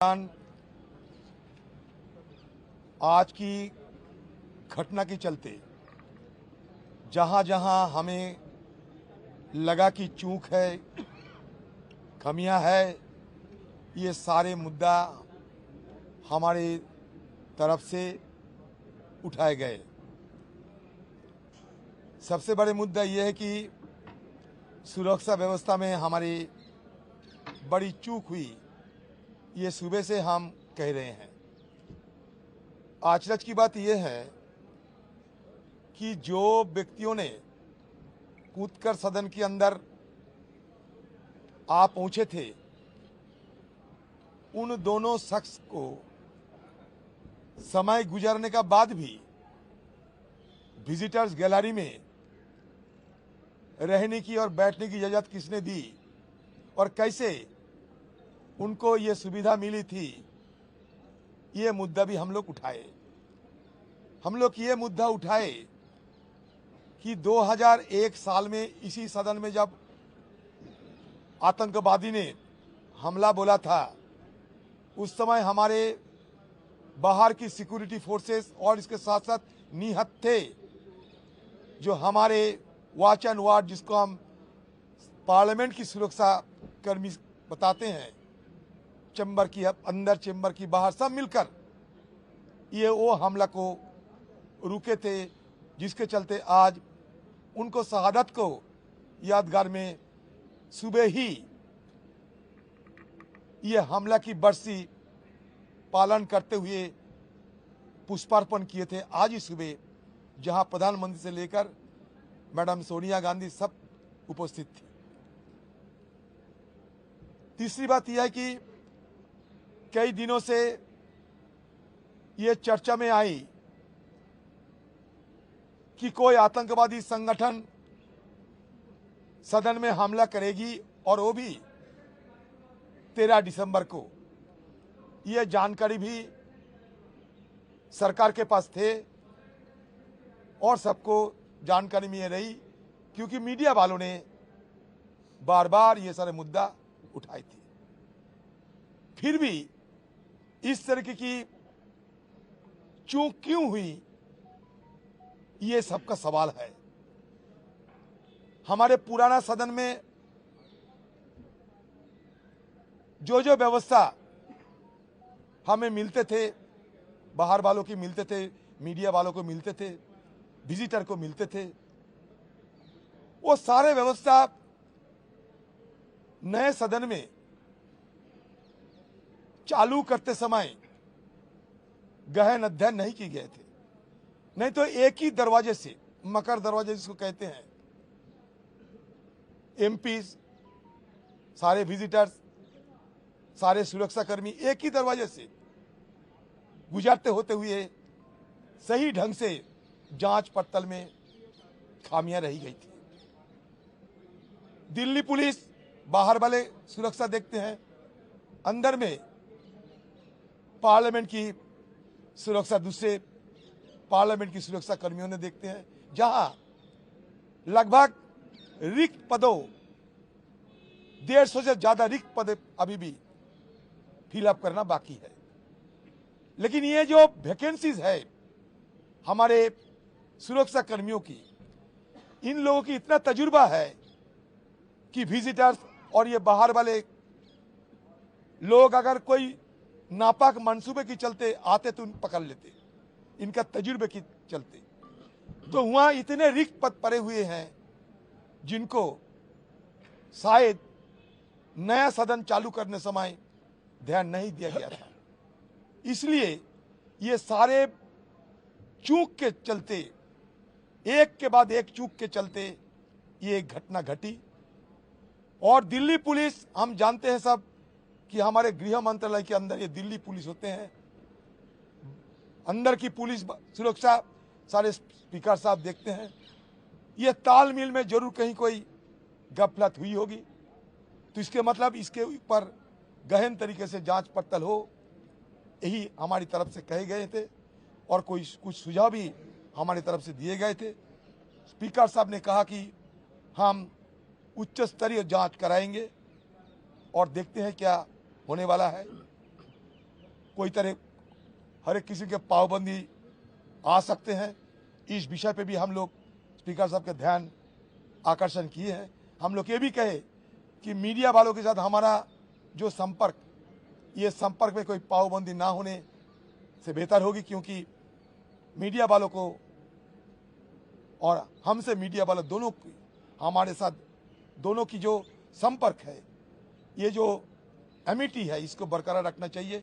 आज की घटना के चलते जहां जहां हमें लगा कि चूक है, कमियां है, ये सारे मुद्दा हमारे तरफ से उठाए गए। सबसे बड़े मुद्दा ये है कि सुरक्षा व्यवस्था में हमारी बड़ी चूक हुई, ये सुबह से हम कह रहे हैं। आश्चर्य की बात यह है कि जो व्यक्तियों ने कूदकर सदन के अंदर आ पहुंचे थे, उन दोनों शख्स को समय गुजरने का बाद भी विजिटर्स गैलरी में रहने की और बैठने की इजाजत किसने दी और कैसे उनको ये सुविधा मिली थी, ये मुद्दा भी हम लोग उठाए। हम लोग ये मुद्दा उठाए कि 2001 साल में इसी सदन में जब आतंकवादी ने हमला बोला था, उस समय हमारे बाहर की सिक्योरिटी फोर्सेस और इसके साथ साथ निहत थे, जो हमारे वॉच एंड वार्ड, जिसको हम पार्लियामेंट की सुरक्षा कर्मी बताते हैं, चैम्बर की अंदर, चैम्बर की बाहर, सब मिलकर ये वो हमला को रुके थे, जिसके चलते आज उनको शहादत को यादगार में सुबह ही ये हमला की बरसी पालन करते हुए पुष्पार्पण किए थे। आज ही सुबह जहां प्रधानमंत्री से लेकर मैडम सोनिया गांधी सब उपस्थित थी। तीसरी बात यह है कि कई दिनों से ये चर्चा में आई कि कोई आतंकवादी संगठन सदन में हमला करेगी, और वो भी 13 दिसंबर को। ये जानकारी भी सरकार के पास थे और सबको जानकारी में ये रही, क्योंकि मीडिया वालों ने बार बार ये सारे मुद्दा उठाए थे। फिर भी इस तरीके की चूक क्यों हुई, ये सबका सवाल है। हमारे पुराना सदन में जो जो व्यवस्था हमें मिलते थे, बाहर वालों की मिलते थे, मीडिया वालों को मिलते थे, विजिटर को मिलते थे, वो सारे व्यवस्था नए सदन में चालू करते समय गहन अध्ययन नहीं किए गए थे। नहीं तो एक ही दरवाजे से, मकर दरवाजे जिसको कहते हैं, एमपी, सारे विजिटर्स, सारे सुरक्षाकर्मी एक ही दरवाजे से गुजरते होते हुए सही ढंग से जांच पड़ताल में खामियां रही गई थी। दिल्ली पुलिस बाहर वाले सुरक्षा देखते हैं, अंदर में पार्लियामेंट की सुरक्षा दूसरे पार्लियामेंट की सुरक्षा कर्मियों ने देखते हैं, जहां लगभग रिक्त पदों 150 से ज्यादा रिक्त पद अभी भी फिलअप करना बाकी है। लेकिन ये जो वैकेंसीज है हमारे सुरक्षा कर्मियों की, इन लोगों की इतना तजुर्बा है कि विजिटर्स और ये बाहर वाले लोग अगर कोई नापाक मंसूबे के चलते आते तो पकड़ लेते, इनका तजुर्बे के चलते। तो वहां इतने रिक्त पद पड़े हुए हैं जिनको शायद नया सदन चालू करने समय ध्यान नहीं दिया गया था। इसलिए ये सारे चूक के चलते, एक के बाद एक चूक के चलते ये घटना घटी। और दिल्ली पुलिस, हम जानते हैं सब कि हमारे गृह मंत्रालय के अंदर ये दिल्ली पुलिस होते हैं, अंदर की पुलिस सुरक्षा सारे स्पीकर साहब देखते हैं। ये तालमेल में जरूर कहीं कोई गफलत हुई होगी, तो इसके मतलब इसके ऊपर गहन तरीके से जांच पड़ताल हो, यही हमारी तरफ से कहे गए थे। और कुछ सुझाव भी हमारी तरफ से दिए गए थे। स्पीकर साहब ने कहा कि हम उच्च स्तरीय जांच कराएंगे और देखते हैं क्या होने वाला है। कोई तरह हर एक किसी के पाबंदी आ सकते हैं। इस विषय पे भी हम लोग स्पीकर साहब के ध्यान आकर्षण किए हैं। हम लोग ये भी कहे कि मीडिया वालों के साथ हमारा जो संपर्क, ये संपर्क में कोई पाबंदी ना होने से बेहतर होगी, क्योंकि मीडिया वालों को और हमसे मीडिया वाले दोनों की, हमारे साथ दोनों की जो संपर्क है, ये जो एमिटी है, इसको बरकरार रखना चाहिए।